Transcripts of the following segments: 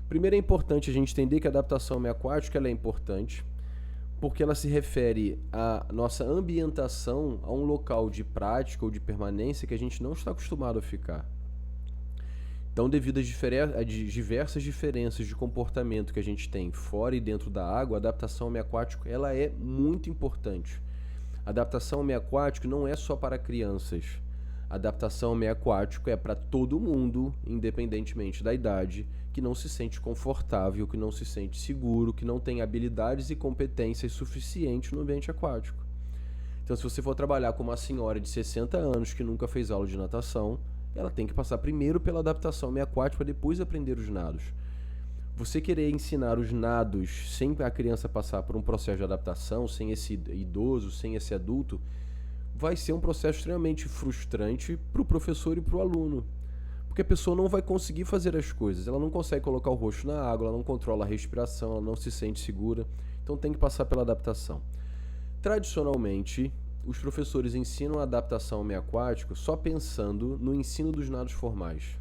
Primeiro é importante a gente entender que a adaptação homeoaquática ela é importante porque ela se refere à nossa ambientação a um local de prática ou de permanência que a gente não está acostumado a ficar. Então, devido às diversas diferenças de comportamento que a gente tem fora e dentro da água, a adaptação homeoaquática ela é muito importante. A adaptação homeoaquática não é só para crianças. A adaptação homeoaquática é para todo mundo, independentemente da idade, que não se sente confortável, que não se sente seguro, que não tem habilidades e competências suficientes no ambiente aquático. Então, se você for trabalhar com uma senhora de 60 anos que nunca fez aula de natação, ela tem que passar primeiro pela adaptação homeoaquática para depois aprender os nados. Você querer ensinar os nados sem a criança passar por um processo de adaptação, sem esse idoso, sem esse adulto, vai ser um processo extremamente frustrante para o professor e para o aluno. Porque a pessoa não vai conseguir fazer as coisas, ela não consegue colocar o rosto na água, ela não controla a respiração, ela não se sente segura, então tem que passar pela adaptação. Tradicionalmente, os professores ensinam a adaptação homeoaquática só pensando no ensino dos nados formais.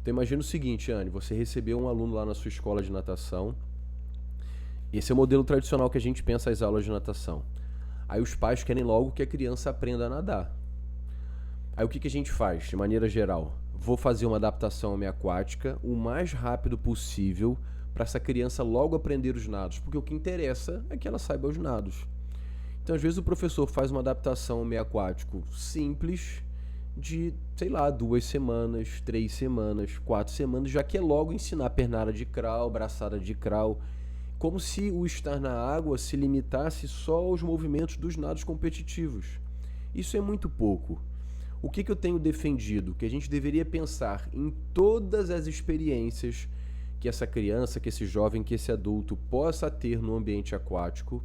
Então imagina o seguinte, Anne, você recebeu um aluno lá na sua escola de natação. Esse é o modelo tradicional que a gente pensa as aulas de natação. Aí os pais querem logo que a criança aprenda a nadar. Aí o que a gente faz, de maneira geral? Vou fazer uma adaptação homeoaquática o mais rápido possível para essa criança logo aprender os nados, porque o que interessa é que ela saiba os nados. Então, às vezes, o professor faz uma adaptação homeoaquática simples de, sei lá, 2 semanas, 3 semanas, 4 semanas, já quer logo ensinar pernada de crawl, braçada de crawl, como se o estar na água se limitasse só aos movimentos dos nados competitivos. Isso é muito pouco. O que eu tenho defendido? Que a gente deveria pensar em todas as experiências que essa criança, que esse jovem, que esse adulto possa ter no ambiente aquático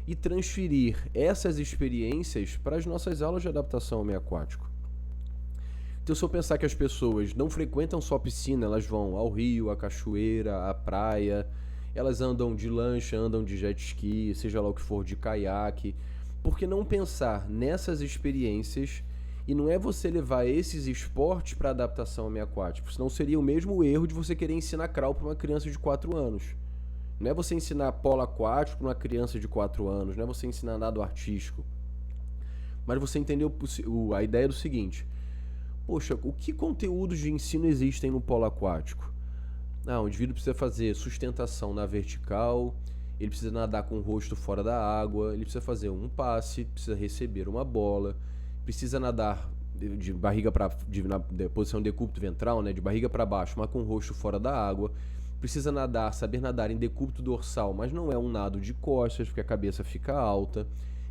e transferir essas experiências para as nossas aulas de adaptação homeoaquática. Então, se eu pensar que as pessoas não frequentam só piscina, elas vão ao rio, à cachoeira, à praia, elas andam de lancha, andam de jet ski, seja lá o que for, de caiaque, por que não pensar nessas experiências? E não é você levar esses esportes para adaptação homeoaquática, senão seria o mesmo erro de você querer ensinar crawl para uma criança de 4 anos. Não é você ensinar polo aquático para uma criança de 4 anos, não é você ensinar nado artístico. Mas você entendeu a ideia do seguinte: poxa, o que conteúdos de ensino existem no polo aquático? O indivíduo precisa fazer sustentação na vertical, ele precisa nadar com o rosto fora da água, ele precisa fazer um passe, precisa receber uma bola, precisa nadar de barriga para na posição de decúbito ventral, né, de barriga para baixo, mas com o rosto fora da água. Precisa nadar, saber nadar em decúbito dorsal, mas não é um nado de costas, porque a cabeça fica alta.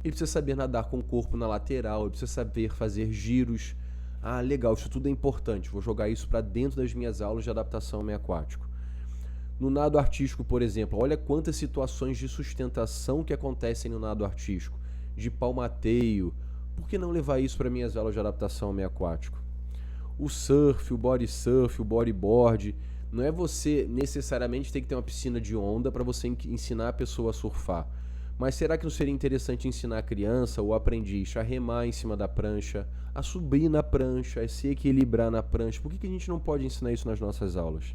Ele precisa saber nadar com o corpo na lateral, ele precisa saber fazer giros. Legal, isso tudo é importante. Vou jogar isso para dentro das minhas aulas de adaptação homeoaquática. No nado artístico, por exemplo, olha quantas situações de sustentação que acontecem no nado artístico, de palmateio. Por que não levar isso para minhas aulas de adaptação homeoaquática? O surf, o body surf, o bodyboard, não é você necessariamente ter que ter uma piscina de onda para você ensinar a pessoa a surfar. Mas será que não seria interessante ensinar a criança ou aprendiz a remar em cima da prancha, a subir na prancha, a se equilibrar na prancha? Por que a gente não pode ensinar isso nas nossas aulas?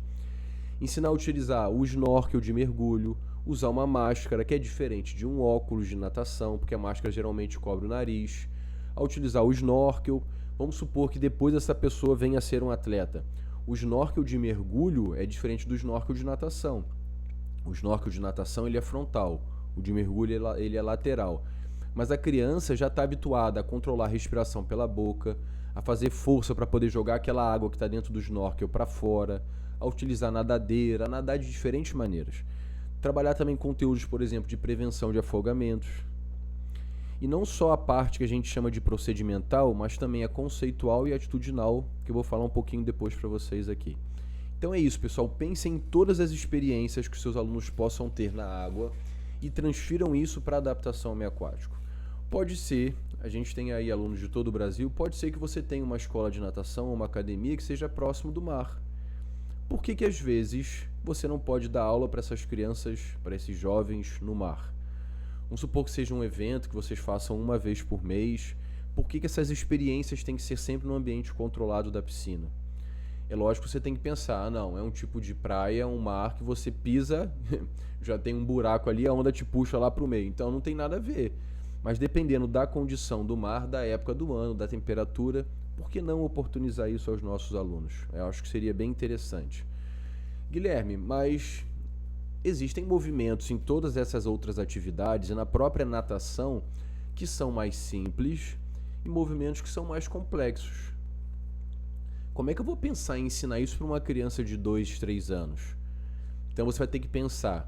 Ensinar a utilizar o snorkel de mergulho, usar uma máscara que é diferente de um óculos de natação, porque a máscara geralmente cobre o nariz, a utilizar o snorkel. Vamos supor que depois essa pessoa venha a ser um atleta. O snorkel de mergulho é diferente do snorkel de natação. O snorkel de natação ele é frontal, o de mergulho ele é lateral. Mas a criança já está habituada a controlar a respiração pela boca, a fazer força para poder jogar aquela água que está dentro do snorkel para fora, a utilizar nadadeira, a nadar de diferentes maneiras. Trabalhar também conteúdos, por exemplo, de prevenção de afogamentos. E não só a parte que a gente chama de procedimental, mas também a conceitual e atitudinal, que eu vou falar um pouquinho depois para vocês aqui. Então é isso, pessoal. Pensem em todas as experiências que seus alunos possam ter na água e transfiram isso para a adaptação homeoaquática. Pode ser, a gente tem aí alunos de todo o Brasil, pode ser que você tenha uma escola de natação ou uma academia que seja próximo do mar. Por que às vezes você não pode dar aula para essas crianças, para esses jovens no mar? Vamos supor que seja um evento que vocês façam uma vez por mês. Por que essas experiências têm que ser sempre no ambiente controlado da piscina? É lógico que você tem que pensar, não, é um tipo de praia, um mar que você pisa, já tem um buraco ali, a onda te puxa lá pro meio. Então não tem nada a ver. Mas dependendo da condição do mar, da época do ano, da temperatura, por que não oportunizar isso aos nossos alunos? Eu acho que seria bem interessante. Guilherme, mas existem movimentos em todas essas outras atividades e na própria natação que são mais simples e movimentos que são mais complexos. Como é que eu vou pensar em ensinar isso para uma criança de 2, 3 anos? Então você vai ter que pensar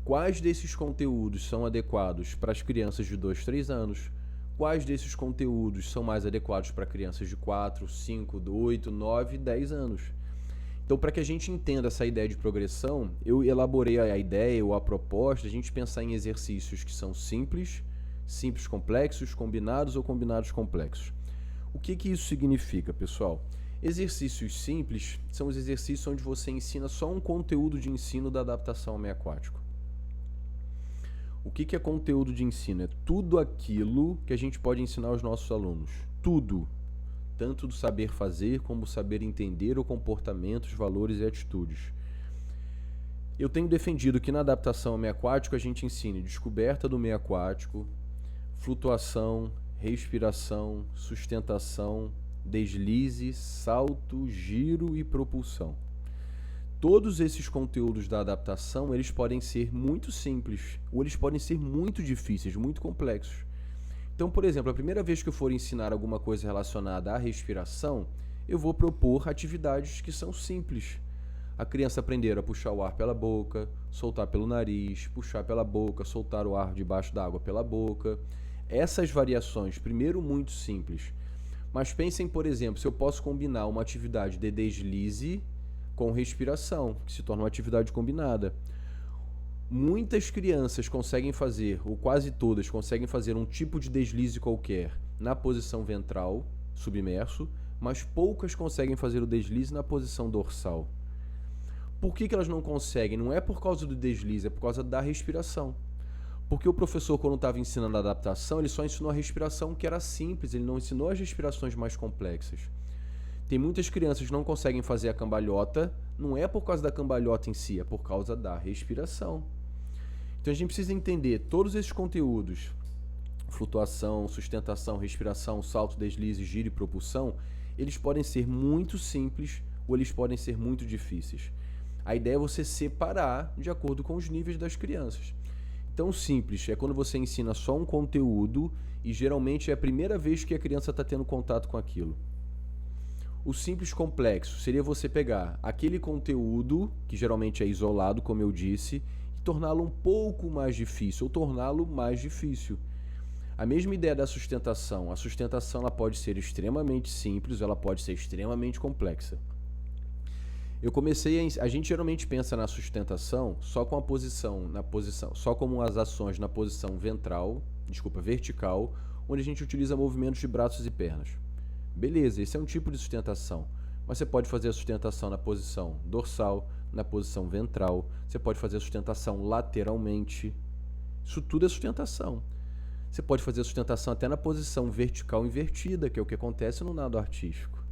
quais desses conteúdos são adequados para as crianças de 2, 3 anos, quais desses conteúdos são mais adequados para crianças de 4, 5, 8, 9, 10 anos. Então, para que a gente entenda essa ideia de progressão, eu elaborei a ideia ou a proposta de a gente pensar em exercícios que são simples, simples complexos, combinados ou combinados complexos. O que isso significa, pessoal? Exercícios simples são os exercícios onde você ensina só um conteúdo de ensino da adaptação ao meio aquático. O que é conteúdo de ensino? É tudo aquilo que a gente pode ensinar aos nossos alunos. Tudo. Tanto do saber fazer como saber entender o comportamento, os valores e atitudes. Eu tenho defendido que na adaptação ao meio aquático a gente ensine descoberta do meio aquático, flutuação, respiração, sustentação, deslize, salto, giro e propulsão. Todos esses conteúdos da adaptação, eles podem ser muito simples, ou eles podem ser muito difíceis, muito complexos. Então, por exemplo, a primeira vez que eu for ensinar alguma coisa relacionada à respiração, eu vou propor atividades que são simples. A criança aprender a puxar o ar pela boca, soltar pelo nariz, puxar pela boca, soltar o ar debaixo d'água pela boca. Essas variações, primeiro, muito simples. Mas pensem, por exemplo, se eu posso combinar uma atividade de deslize com respiração, que se torna uma atividade combinada. Muitas crianças conseguem fazer, ou quase todas, conseguem fazer um tipo de deslize qualquer na posição ventral, submerso, mas poucas conseguem fazer o deslize na posição dorsal. Por que elas não conseguem? Não é por causa do deslize, é por causa da respiração. Porque o professor, quando estava ensinando a adaptação, ele só ensinou a respiração que era simples, ele não ensinou as respirações mais complexas. Tem muitas crianças que não conseguem fazer a cambalhota, não é por causa da cambalhota em si, é por causa da respiração. Então a gente precisa entender todos esses conteúdos, flutuação, sustentação, respiração, salto, deslize, giro e propulsão, eles podem ser muito simples ou eles podem ser muito difíceis. A ideia é você separar de acordo com os níveis das crianças. Então, simples é quando você ensina só um conteúdo e geralmente é a primeira vez que a criança está tendo contato com aquilo. O simples complexo seria você pegar aquele conteúdo, que geralmente é isolado, como eu disse, e torná-lo um pouco mais difícil, ou torná-lo mais difícil. A mesma ideia da sustentação. A sustentação ela pode ser extremamente simples, ela pode ser extremamente complexa. A gente geralmente pensa na sustentação só com só como as ações na posição vertical, onde a gente utiliza movimentos de braços e pernas. Beleza, esse é um tipo de sustentação, mas você pode fazer a sustentação na posição dorsal, na posição ventral, você pode fazer a sustentação lateralmente. Isso tudo é sustentação. Você pode fazer a sustentação até na posição vertical invertida, que é o que acontece no nado artístico.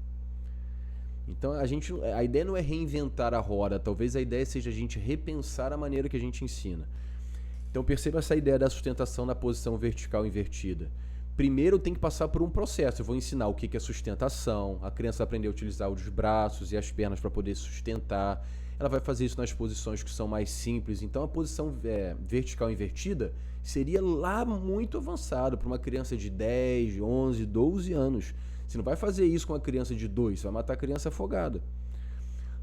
Então a ideia não é reinventar a roda, talvez a ideia seja a gente repensar a maneira que a gente ensina. Então perceba essa ideia da sustentação na posição vertical invertida. Primeiro eu tenho que passar por um processo, eu vou ensinar o que é sustentação, a criança vai aprender a utilizar os braços e as pernas para poder sustentar, ela vai fazer isso nas posições que são mais simples, então a posição vertical invertida seria lá muito avançado para uma criança de 10, 11, 12 anos. Você não vai fazer isso com uma criança de 2, você vai matar a criança afogada.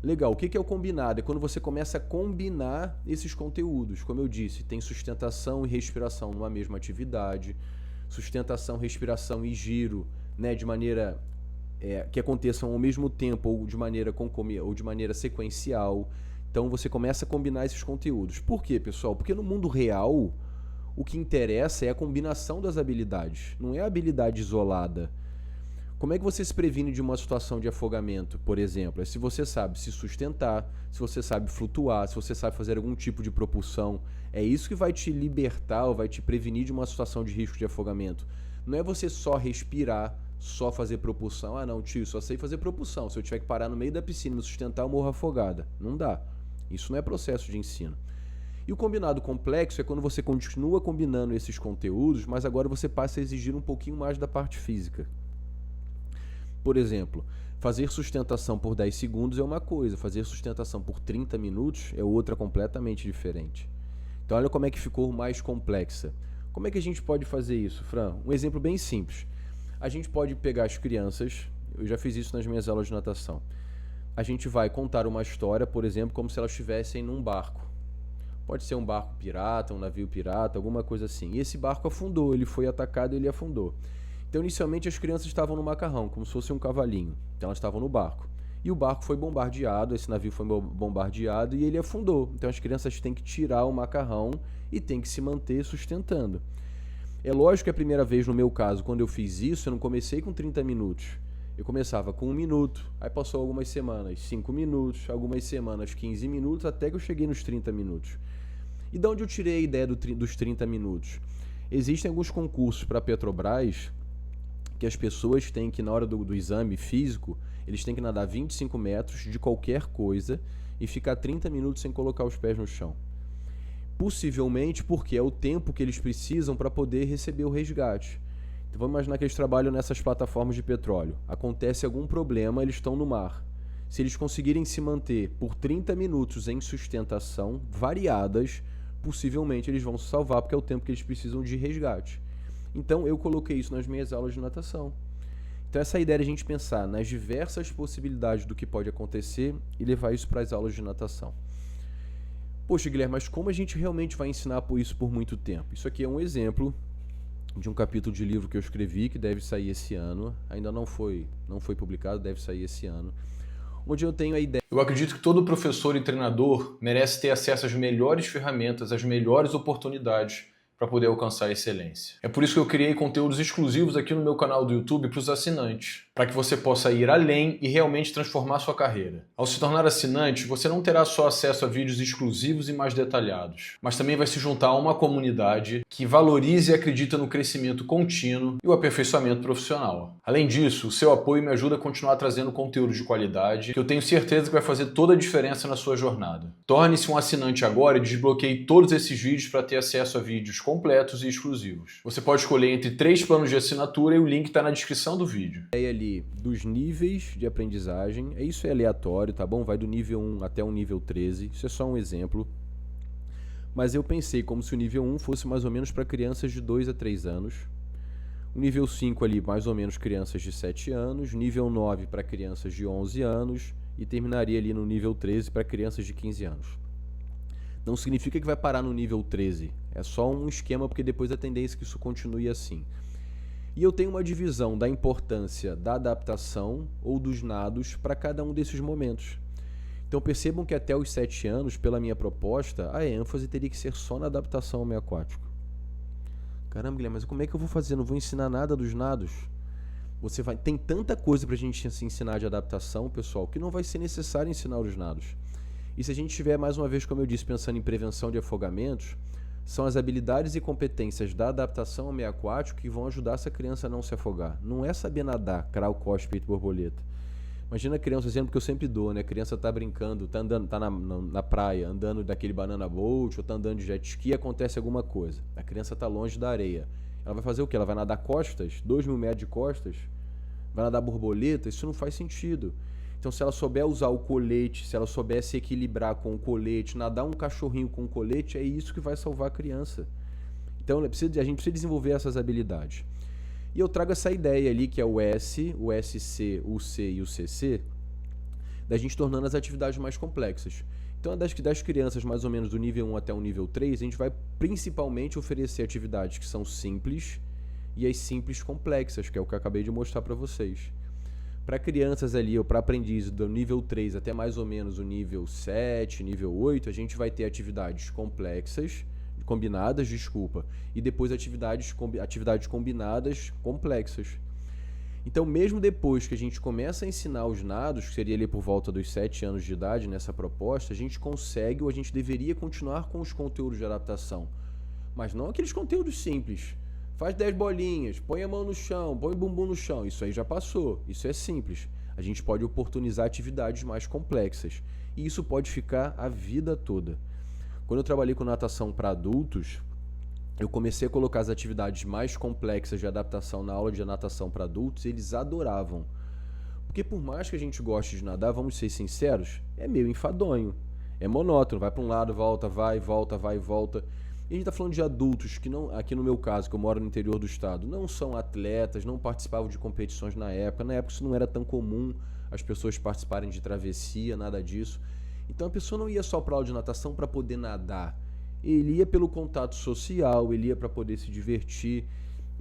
Legal, o que é o combinado? É quando você começa a combinar esses conteúdos. Como eu disse, tem sustentação e respiração numa mesma atividade, sustentação, respiração e giro, né, de maneira que aconteçam ao mesmo tempo ou de maneira sequencial. Então você começa a combinar esses conteúdos. Por quê, pessoal? Porque no mundo real, o que interessa é a combinação das habilidades, não é a habilidade isolada. Como é que você se previne de uma situação de afogamento, por exemplo? É se você sabe se sustentar, se você sabe flutuar, se você sabe fazer algum tipo de propulsão. É isso que vai te libertar ou vai te prevenir de uma situação de risco de afogamento. Não é você só respirar, só fazer propulsão. Ah, não, tio, só sei fazer propulsão. Se eu tiver que parar no meio da piscina e me sustentar, eu morro afogada. Não dá. Isso não é processo de ensino. E o combinado complexo é quando você continua combinando esses conteúdos, mas agora você passa a exigir um pouquinho mais da parte física. Por exemplo, fazer sustentação por 10 segundos é uma coisa, fazer sustentação por 30 minutos é outra completamente diferente. Então olha como é que ficou mais complexa. Como é que a gente pode fazer isso, Fran? Um exemplo bem simples. A gente pode pegar as crianças, eu já fiz isso nas minhas aulas de natação. A gente vai contar uma história, por exemplo, como se elas estivessem num barco. Pode ser um barco pirata, um navio pirata, alguma coisa assim. E esse barco afundou, ele foi atacado e ele afundou. Então, inicialmente, as crianças estavam no macarrão, como se fosse um cavalinho. Então, elas estavam no barco. E o barco foi bombardeado, esse navio foi bombardeado e ele afundou. Então, as crianças têm que tirar o macarrão e têm que se manter sustentando. É lógico que a primeira vez, no meu caso, quando eu fiz isso, eu não comecei com 30 minutos. Eu começava com 1 minuto, aí passou algumas semanas, 5 minutos, algumas semanas, 15 minutos, até que eu cheguei nos 30 minutos. E de onde eu tirei a ideia dos 30 minutos? Existem alguns concursos para a Petrobras que as pessoas têm que, na hora do exame físico, eles têm que nadar 25 metros de qualquer coisa e ficar 30 minutos sem colocar os pés no chão. Possivelmente porque é o tempo que eles precisam para poder receber o resgate. Então vamos imaginar que eles trabalham nessas plataformas de petróleo. Acontece algum problema, eles estão no mar. Se eles conseguirem se manter por 30 minutos em sustentação variadas, possivelmente eles vão se salvar, porque é o tempo que eles precisam de resgate. Então eu coloquei isso nas minhas aulas de natação. Então essa ideia de a gente pensar nas diversas possibilidades do que pode acontecer e levar isso para as aulas de natação. Poxa, Guilherme, mas como a gente realmente vai ensinar isso por muito tempo? Isso aqui é um exemplo de um capítulo de livro que eu escrevi, que deve sair esse ano. Ainda não foi publicado, deve sair esse ano. Onde eu tenho a ideia. Eu acredito que todo professor e treinador merece ter acesso às melhores ferramentas, às melhores oportunidades para poder alcançar a excelência. É por isso que eu criei conteúdos exclusivos aqui no meu canal do YouTube para os assinantes, para que você possa ir além e realmente transformar sua carreira. Ao se tornar assinante, você não terá só acesso a vídeos exclusivos e mais detalhados, mas também vai se juntar a uma comunidade que valorize e acredita no crescimento contínuo e o aperfeiçoamento profissional. Além disso, o seu apoio me ajuda a continuar trazendo conteúdo de qualidade, que eu tenho certeza que vai fazer toda a diferença na sua jornada. Torne-se um assinante agora e desbloqueie todos esses vídeos para ter acesso a vídeos completos e exclusivos. Você pode escolher entre 3 planos de assinatura e o link está na descrição do vídeo. Ali dos níveis de aprendizagem, isso é aleatório, tá bom? Vai do nível 1 até o nível 13, isso é só um exemplo. Mas eu pensei como se o nível 1 fosse mais ou menos para crianças de 2 a 3 anos. O nível 5 ali, mais ou menos crianças de 7 anos. Nível 9 para crianças de 11 anos. E terminaria ali no nível 13 para crianças de 15 anos. Não significa que vai parar no nível 13. É só um esquema, porque depois a tendência é que isso continue assim. E eu tenho uma divisão da importância da adaptação ou dos nados para cada um desses momentos. Então percebam que até os 7 anos, pela minha proposta, a ênfase teria que ser só na adaptação ao meio aquático. Caramba, Guilherme, mas como é que eu vou fazer? Não vou ensinar nada dos nados? Tem tanta coisa para a gente se ensinar de adaptação, pessoal, que não vai ser necessário ensinar os nados. E se a gente estiver, mais uma vez, como eu disse, pensando em prevenção de afogamentos, são as habilidades e competências da adaptação ao meio aquático que vão ajudar essa criança a não se afogar. Não é saber nadar, crawl, costa, peito, borboleta. Imagina a criança, exemplo que eu sempre dou, né? A criança tá brincando, tá andando, tá na praia, andando daquele banana boat, ou tá andando de jet ski, acontece alguma coisa. A criança tá longe da areia. Ela vai fazer o quê? Ela vai nadar costas? 2.000 metros de costas? Vai nadar borboleta? Isso não faz sentido. Então, se ela souber usar o colete, se ela souber se equilibrar com o colete, nadar um cachorrinho com o colete, é isso que vai salvar a criança. Então, a gente precisa desenvolver essas habilidades. E eu trago essa ideia ali, que é o S, o SC, o C e o CC, da gente tornando as atividades mais complexas. Então, das crianças mais ou menos do nível 1 até o nível 3, a gente vai principalmente oferecer atividades que são simples e as simples complexas, que é o que eu acabei de mostrar para vocês. Para crianças ali, ou para aprendizes do nível 3 até mais ou menos o nível 7, nível 8, a gente vai ter atividades complexas, combinadas, e depois atividades combinadas complexas. Então, mesmo depois que a gente começa a ensinar os nados, que seria ali por volta dos 7 anos de idade nessa proposta, a gente consegue, ou a gente deveria continuar com os conteúdos de adaptação. Mas não aqueles conteúdos simples. Faz 10 bolinhas, põe a mão no chão, põe o bumbum no chão. Isso aí já passou, isso é simples. A gente pode oportunizar atividades mais complexas. E isso pode ficar a vida toda. Quando eu trabalhei com natação para adultos, eu comecei a colocar as atividades mais complexas de adaptação na aula de natação para adultos, e eles adoravam. Porque por mais que a gente goste de nadar, vamos ser sinceros, é meio enfadonho. É monótono, vai para um lado, volta, vai, volta, vai, volta. E a gente está falando de adultos que não, aqui no meu caso, que eu moro no interior do estado, não são atletas, não participavam de competições na época. Na época isso não era tão comum, as pessoas participarem de travessia, nada disso. Então a pessoa não ia só para aula de natação para poder nadar. Ele ia pelo contato social, ele ia para poder se divertir.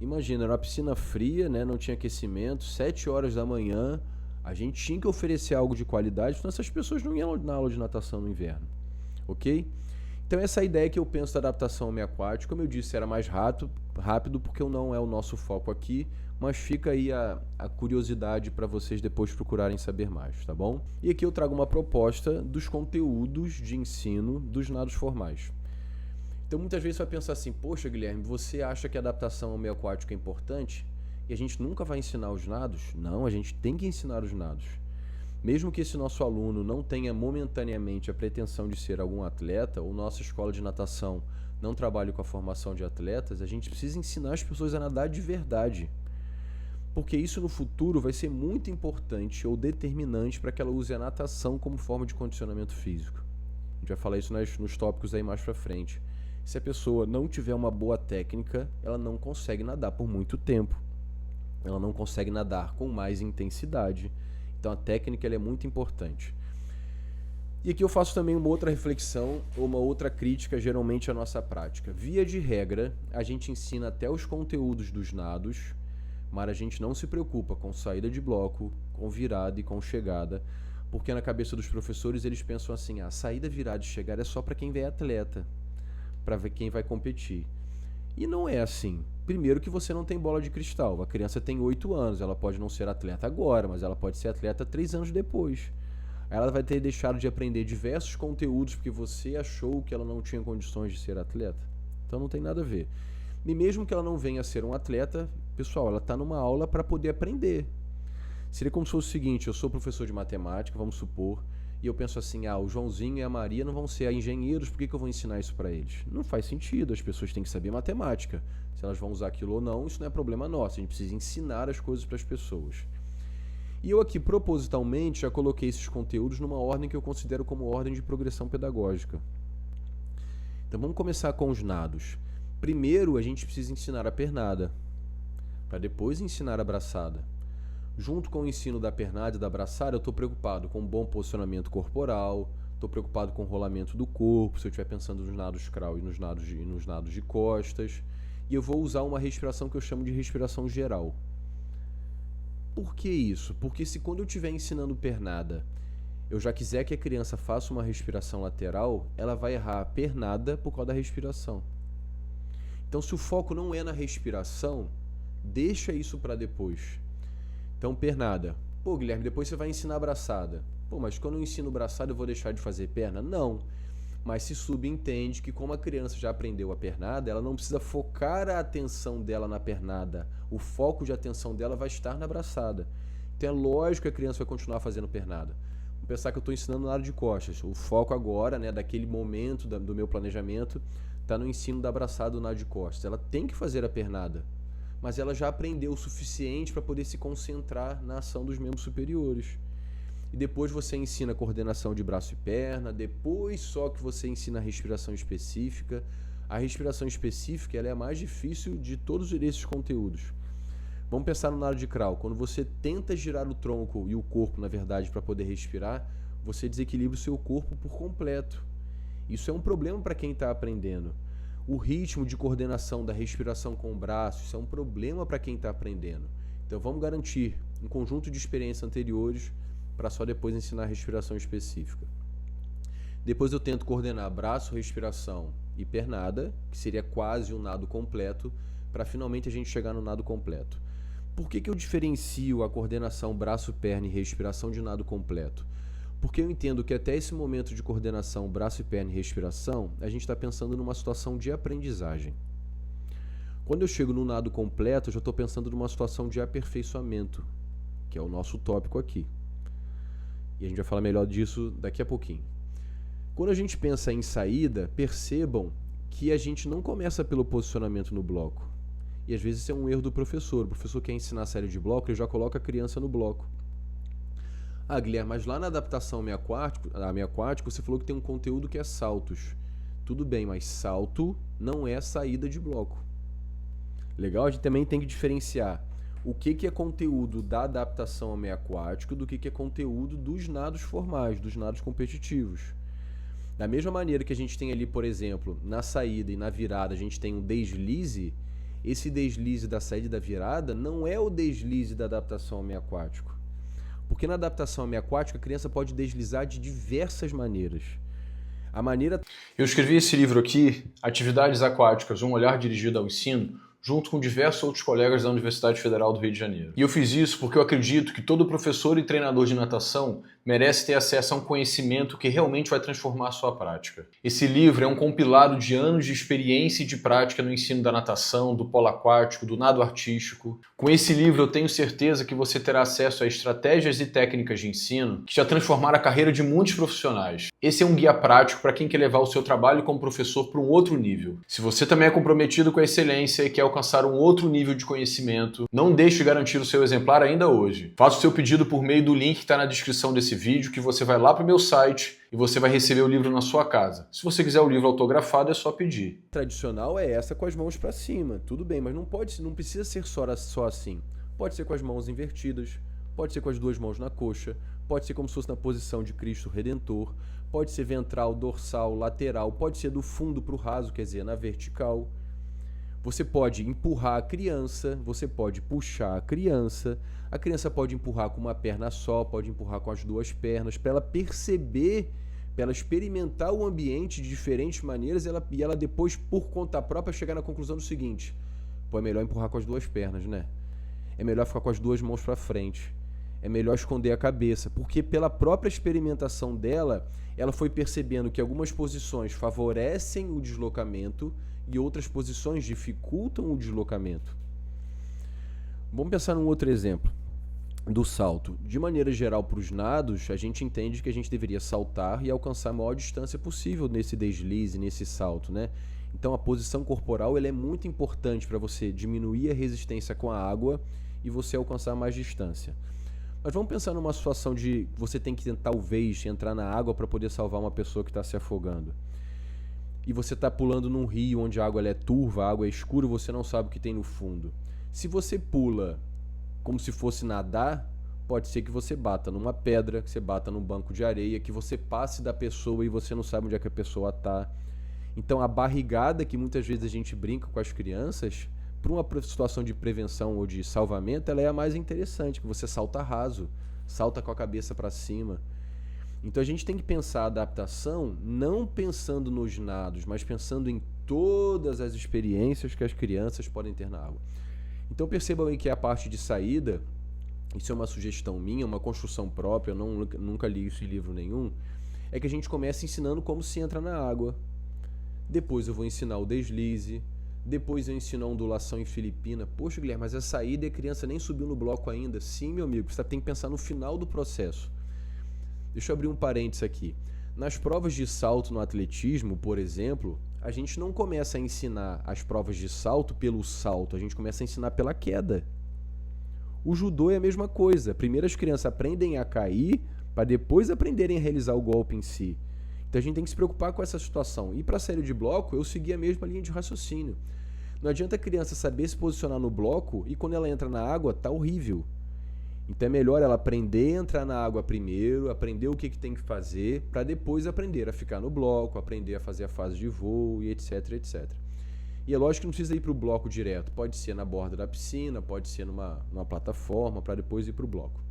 Imagina, era uma piscina fria, né? Não tinha aquecimento, 7 horas da manhã, a gente tinha que oferecer algo de qualidade, senão essas pessoas não iam na aula de natação no inverno, ok? Então essa é a ideia que eu penso da adaptação ao meio aquático. Como eu disse, era mais rápido porque não é o nosso foco aqui, mas fica aí a curiosidade para vocês depois procurarem saber mais, tá bom? E aqui eu trago uma proposta dos conteúdos de ensino dos nados formais. Então muitas vezes você vai pensar assim, poxa Guilherme, você acha que a adaptação ao meio aquático é importante e a gente nunca vai ensinar os nados? Não, a gente tem que ensinar os nados. Mesmo que esse nosso aluno não tenha momentaneamente a pretensão de ser algum atleta, ou nossa escola de natação não trabalhe com a formação de atletas, a gente precisa ensinar as pessoas a nadar de verdade. Porque isso no futuro vai ser muito importante ou determinante para que ela use a natação como forma de condicionamento físico. A gente vai falar isso nos tópicos aí mais para frente. Se a pessoa não tiver uma boa técnica, ela não consegue nadar por muito tempo. Ela não consegue nadar com mais intensidade. Então a técnica ela é muito importante. E aqui eu faço também uma outra reflexão, ou uma outra crítica geralmente à nossa prática. Via de regra, a gente ensina até os conteúdos dos nados, mas a gente não se preocupa com saída de bloco, com virada e com chegada, porque na cabeça dos professores eles pensam assim, a saída, virada e chegada é só para quem é atleta, para ver quem vai competir. E não é assim. Primeiro que você não tem bola de cristal. A criança tem 8 anos, ela pode não ser atleta agora, mas ela pode ser atleta 3 anos depois. Ela vai ter deixado de aprender diversos conteúdos porque você achou que ela não tinha condições de ser atleta. Então não tem nada a ver. E mesmo que ela não venha a ser um atleta, pessoal, ela está numa aula para poder aprender. Seria como se fosse o seguinte, eu sou professor de matemática, vamos supor, e eu penso assim, o Joãozinho e a Maria não vão ser engenheiros, por que eu vou ensinar isso para eles? Não faz sentido, as pessoas têm que saber matemática. Se elas vão usar aquilo ou não, isso não é problema nosso, a gente precisa ensinar as coisas para as pessoas. E eu aqui, propositalmente, já coloquei esses conteúdos numa ordem que eu considero como ordem de progressão pedagógica. Então vamos começar com os nados. Primeiro, a gente precisa ensinar a pernada, para depois ensinar a braçada. Junto com o ensino da pernada e da braçada, eu estou preocupado com um bom posicionamento corporal, estou preocupado com o rolamento do corpo, se eu estiver pensando nos nados crawl e nos nados de costas. E eu vou usar uma respiração que eu chamo de respiração geral. Por que isso? Porque se quando eu estiver ensinando pernada, eu já quiser que a criança faça uma respiração lateral, ela vai errar a pernada por causa da respiração. Então, se o foco não é na respiração, deixa isso para depois. Então, pernada. Pô, Guilherme, depois você vai ensinar braçada. Pô, mas quando eu ensino braçada eu vou deixar de fazer perna? Não. Mas se subentende que como a criança já aprendeu a pernada, ela não precisa focar a atenção dela na pernada. O foco de atenção dela vai estar na braçada. Então é lógico que a criança vai continuar fazendo pernada. Vou pensar que eu estou ensinando na área de costas. O foco agora, né, daquele momento do meu planejamento, está no ensino da braçada do nado de costas. Ela tem que fazer a pernada, mas ela já aprendeu o suficiente para poder se concentrar na ação dos membros superiores. E depois você ensina a coordenação de braço e perna, depois só que você ensina a respiração específica. A respiração específica ela é a mais difícil de todos esses conteúdos. Vamos pensar no nado de crawl. Quando você tenta girar o tronco e o corpo, na verdade, para poder respirar, você desequilibra o seu corpo por completo. Isso é um problema para quem está aprendendo. O ritmo de coordenação da respiração com o braço, isso é um problema para quem está aprendendo. Então vamos garantir um conjunto de experiências anteriores para só depois ensinar a respiração específica. Depois eu tento coordenar braço, respiração e pernada, que seria quase um nado completo, para finalmente a gente chegar no nado completo. Por que eu diferencio a coordenação braço, perna e respiração de nado completo? Porque eu entendo que até esse momento de coordenação braço, perna e respiração, a gente está pensando numa situação de aprendizagem. Quando eu chego no nado completo, eu já estou pensando numa situação de aperfeiçoamento, que é o nosso tópico aqui. E a gente vai falar melhor disso daqui a pouquinho. Quando a gente pensa em saída, percebam que a gente não começa pelo posicionamento no bloco. E às vezes isso é um erro do professor. O professor quer ensinar a série de bloco, ele já coloca a criança no bloco. Ah, Guilherme, mas lá na adaptação aquático, você falou que tem um conteúdo que é saltos. Tudo bem, mas salto não é saída de bloco. Legal? A gente também tem que diferenciar o que é conteúdo da adaptação ao meio aquático do que é conteúdo dos nados formais, dos nados competitivos. Da mesma maneira que a gente tem ali, por exemplo, na saída e na virada, a gente tem um deslize, esse deslize da saída e da virada não é o deslize da adaptação ao meio aquático. Porque na adaptação ao meio aquático, a criança pode deslizar de diversas maneiras. A maneira... Eu escrevi esse livro aqui, Atividades Aquáticas, um olhar dirigido ao ensino, junto com diversos outros colegas da Universidade Federal do Rio de Janeiro. E eu fiz isso porque eu acredito que todo professor e treinador de natação merece ter acesso a um conhecimento que realmente vai transformar a sua prática. Esse livro é um compilado de anos de experiência e de prática no ensino da natação, do polo aquático, do nado artístico. Com esse livro eu tenho certeza que você terá acesso a estratégias e técnicas de ensino que já transformaram a carreira de muitos profissionais. Esse é um guia prático para quem quer levar o seu trabalho como professor para um outro nível. Se você também é comprometido com a excelência e quer alcançar um outro nível de conhecimento, não deixe de garantir o seu exemplar ainda hoje. Faça o seu pedido por meio do link que está na descrição desse vídeo, que você vai lá para o meu site e você vai receber o livro na sua casa. Se você quiser o livro autografado, é só pedir. Tradicional é essa com as mãos para cima, tudo bem, mas não precisa ser só assim. Pode ser com as mãos invertidas, pode ser com as duas mãos na coxa, pode ser como se fosse na posição de Cristo Redentor, pode ser ventral, dorsal, lateral, pode ser do fundo para o raso, quer dizer, na vertical. Você pode empurrar a criança, você pode puxar a criança pode empurrar com uma perna só, pode empurrar com as duas pernas, para ela perceber, para ela experimentar o ambiente de diferentes maneiras e ela depois, por conta própria, chegar na conclusão do seguinte: pô, é melhor empurrar com as duas pernas, né? É melhor ficar com as duas mãos para frente. É melhor esconder a cabeça, porque pela própria experimentação dela, ela foi percebendo que algumas posições favorecem o deslocamento e outras posições dificultam o deslocamento. Vamos pensar num outro exemplo do salto. De maneira geral, para os nados, a gente entende que a gente deveria saltar e alcançar a maior distância possível nesse deslize, nesse salto, né? Então a posição corporal ela é muito importante para você diminuir a resistência com a água e você alcançar mais distância. Mas vamos pensar numa situação de você tem que talvez entrar na água para poder salvar uma pessoa que está se afogando. E você está pulando num rio onde a água ela é turva, a água é escura, você não sabe o que tem no fundo. Se você pula como se fosse nadar, pode ser que você bata numa pedra, que você bata num banco de areia, que você passe da pessoa e você não sabe onde é que a pessoa está. Então a barrigada, que muitas vezes a gente brinca com as crianças, para uma situação de prevenção ou de salvamento, ela é a mais interessante, que você salta raso, salta com a cabeça para cima. Então a gente tem que pensar a adaptação não pensando nos nados, mas pensando em todas as experiências que as crianças podem ter na água. Então percebam aí que a parte de saída, isso é uma sugestão minha, uma construção própria, eu nunca li isso em livro nenhum, é que a gente começa ensinando como se entra na água. Depois eu vou ensinar o deslize, depois eu ensino a ondulação em Filipina. Poxa, Guilherme, mas a saída e a criança nem subiu no bloco ainda. Sim, meu amigo, você tem que pensar no final do processo. Deixa eu abrir um parênteses aqui. Nas provas de salto no atletismo, por exemplo, a gente não começa a ensinar as provas de salto pelo salto, a gente começa a ensinar pela queda. O judô é a mesma coisa. Primeiro as crianças aprendem a cair para depois aprenderem a realizar o golpe em si. Então a gente tem que se preocupar com essa situação. E para a série de bloco, eu segui a mesma linha de raciocínio. Não adianta a criança saber se posicionar no bloco e quando ela entra na água, tá horrível. Então é melhor ela aprender a entrar na água primeiro, aprender o que tem que fazer, para depois aprender a ficar no bloco, aprender a fazer a fase de voo e etc, etc. E é lógico que não precisa ir para o bloco direto. Pode ser na borda da piscina, pode ser numa plataforma, para depois ir para o bloco.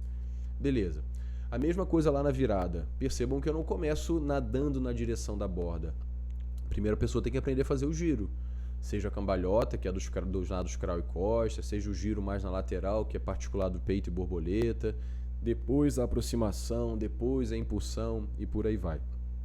Beleza. A mesma coisa lá na virada. Percebam que eu não começo nadando na direção da borda. Primeiro a pessoa tem que aprender a fazer o giro. Seja a cambalhota, que é dos nados crawl e costa, seja o giro mais na lateral, que é particular do peito e borboleta, depois a aproximação, depois a impulsão e por aí vai.